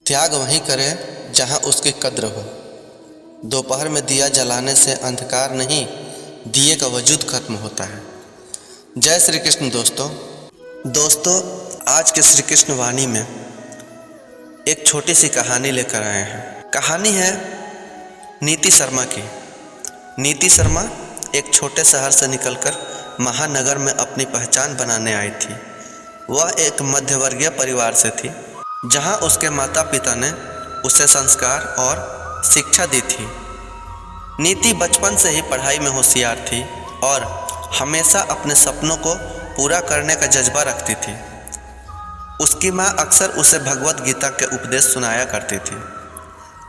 त्याग वहीं करें जहां उसकी कद्र हो। दोपहर में दिया जलाने से अंधकार नहीं, दिए का वजूद खत्म होता है। जय श्री कृष्ण दोस्तों, आज के श्री कृष्ण वाणी में एक छोटी सी कहानी लेकर आए हैं। कहानी है नीति शर्मा की। नीति शर्मा एक छोटे शहर से निकलकर महानगर में अपनी पहचान बनाने आई थी। वह एक मध्यवर्गीय परिवार से थी, जहां उसके माता पिता ने उसे संस्कार और शिक्षा दी थी। नीति बचपन से ही पढ़ाई में होशियार थी और हमेशा अपने सपनों को पूरा करने का जज्बा रखती थी। उसकी माँ अक्सर उसे भगवत गीता के उपदेश सुनाया करती थी,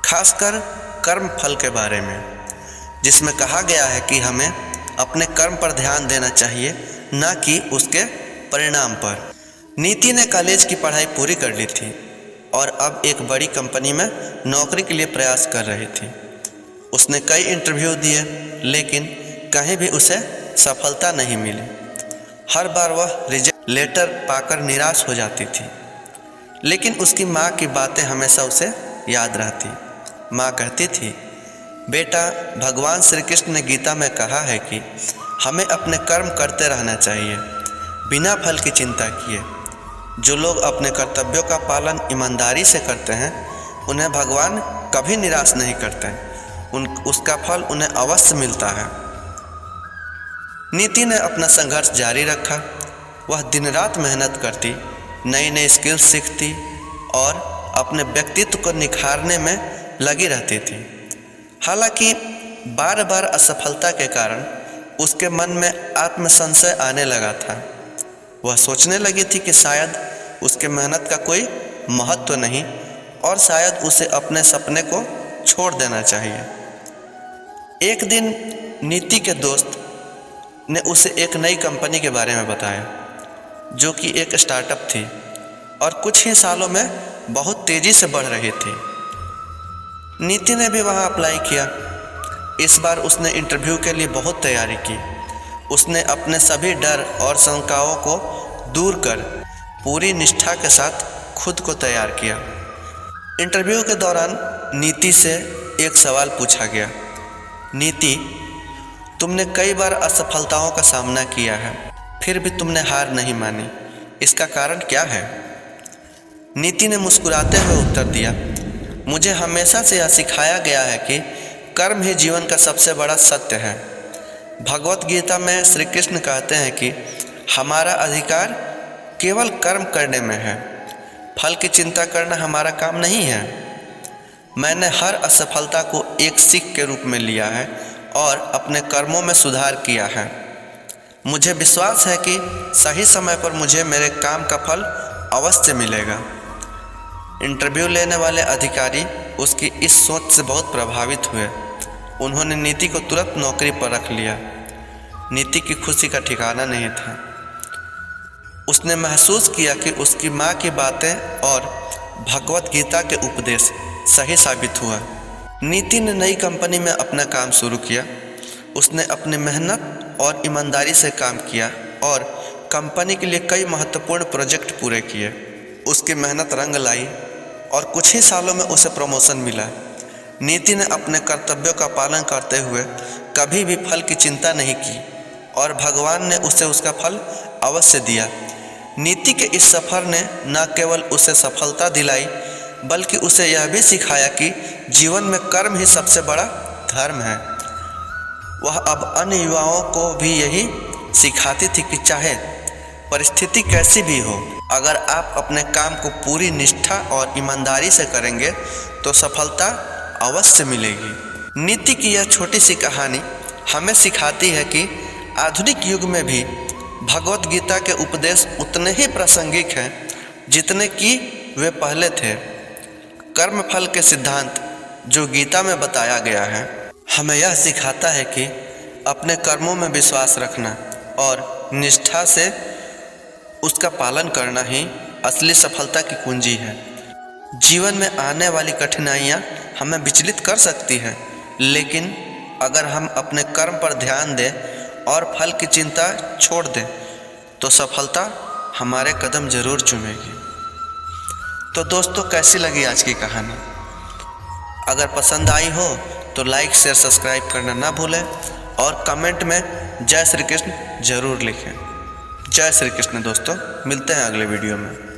खासकर कर्म फल के बारे में, जिसमें कहा गया है कि हमें अपने कर्म पर ध्यान देना चाहिए, न कि उसके परिणाम पर। नीति ने कॉलेज की पढ़ाई पूरी कर ली थी और अब एक बड़ी कंपनी में नौकरी के लिए प्रयास कर रही थी। उसने कई इंटरव्यू दिए, लेकिन कहीं भी उसे सफलता नहीं मिली। हर बार वह रिजेक्ट लेटर पाकर निराश हो जाती थी, लेकिन उसकी माँ की बातें हमेशा उसे याद रहती। माँ कहती थी, बेटा, भगवान श्री कृष्ण ने गीता में कहा है कि हमें अपने कर्म करते रहना चाहिए, बिना फल की चिंता किए। जो लोग अपने कर्तव्यों का पालन ईमानदारी से करते हैं, उन्हें भगवान कभी निराश नहीं करते। उसका फल उन्हें अवश्य मिलता है। नीति ने अपना संघर्ष जारी रखा। वह दिन रात मेहनत करती, नई नई स्किल्स सीखती और अपने व्यक्तित्व को निखारने में लगी रहती थी। हालांकि बार बार असफलता के कारण उसके मन में आत्मसंशय आने लगा था। वह सोचने लगी थी कि शायद उसके मेहनत का कोई महत्व नहीं और शायद उसे अपने सपने को छोड़ देना चाहिए। एक दिन नीति के दोस्त ने उसे एक नई कंपनी के बारे में बताया, जो कि एक स्टार्टअप थी और कुछ ही सालों में बहुत तेज़ी से बढ़ रही थी। नीति ने भी वहां अप्लाई किया। इस बार उसने इंटरव्यू के लिए बहुत तैयारी की। उसने अपने सभी डर और शंकाओं को दूर कर पूरी निष्ठा के साथ खुद को तैयार किया। इंटरव्यू के दौरान नीति से एक सवाल पूछा गया, नीति, तुमने कई बार असफलताओं का सामना किया है, फिर भी तुमने हार नहीं मानी, इसका कारण क्या है? नीति ने मुस्कुराते हुए उत्तर दिया, मुझे हमेशा से यह सिखाया गया है कि कर्म ही जीवन का सबसे बड़ा सत्य है। भगवत गीता में श्री कृष्ण कहते हैं कि हमारा अधिकार केवल कर्म करने में है, फल की चिंता करना हमारा काम नहीं है। मैंने हर असफलता को एक सीख के रूप में लिया है और अपने कर्मों में सुधार किया है। मुझे विश्वास है कि सही समय पर मुझे मेरे काम का फल अवश्य मिलेगा। इंटरव्यू लेने वाले अधिकारी उसकी इस सोच से बहुत प्रभावित हुए। उन्होंने नीति को तुरंत नौकरी पर रख लिया। नीति की खुशी का ठिकाना नहीं था। उसने महसूस किया कि उसकी माँ की बातें और भगवत गीता के उपदेश सही साबित हुआ। नीति ने नई कंपनी में अपना काम शुरू किया। उसने अपनी मेहनत और ईमानदारी से काम किया और कंपनी के लिए कई महत्वपूर्ण प्रोजेक्ट पूरे किए। उसकी मेहनत रंग लाई और कुछ ही सालों में उसे प्रमोशन मिला। नीति ने अपने कर्तव्यों का पालन करते हुए कभी भी फल की चिंता नहीं की और भगवान ने उसे उसका फल अवश्य दिया। नीति के इस सफ़र ने न केवल उसे सफलता दिलाई, बल्कि उसे यह भी सिखाया कि जीवन में कर्म ही सबसे बड़ा धर्म है। वह अब अन्य युवाओं को भी यही सिखाती थी कि चाहे परिस्थिति कैसी भी हो, अगर आप अपने काम को पूरी निष्ठा और ईमानदारी से करेंगे तो सफलता अवश्य मिलेगी। नीति की यह छोटी सी कहानी हमें सिखाती है कि आधुनिक युग में भी भगवत गीता के उपदेश उतने ही प्रासंगिक हैं जितने कि वे पहले थे। कर्म फल के सिद्धांत जो गीता में बताया गया है, हमें यह सिखाता है कि अपने कर्मों में विश्वास रखना और निष्ठा से उसका पालन करना ही असली सफलता की कुंजी है। जीवन में आने वाली कठिनाइयाँ हमें विचलित कर सकती हैं, लेकिन अगर हम अपने कर्म पर ध्यान दें और फल की चिंता छोड़ दें तो सफलता हमारे कदम जरूर चूमेगी। तो दोस्तों कैसी लगी आज की कहानी? अगर पसंद आई हो तो लाइक शेयर सब्सक्राइब करना ना भूलें और कमेंट में जय श्री कृष्ण जरूर लिखें। जय श्री कृष्ण दोस्तों, मिलते हैं अगले वीडियो में।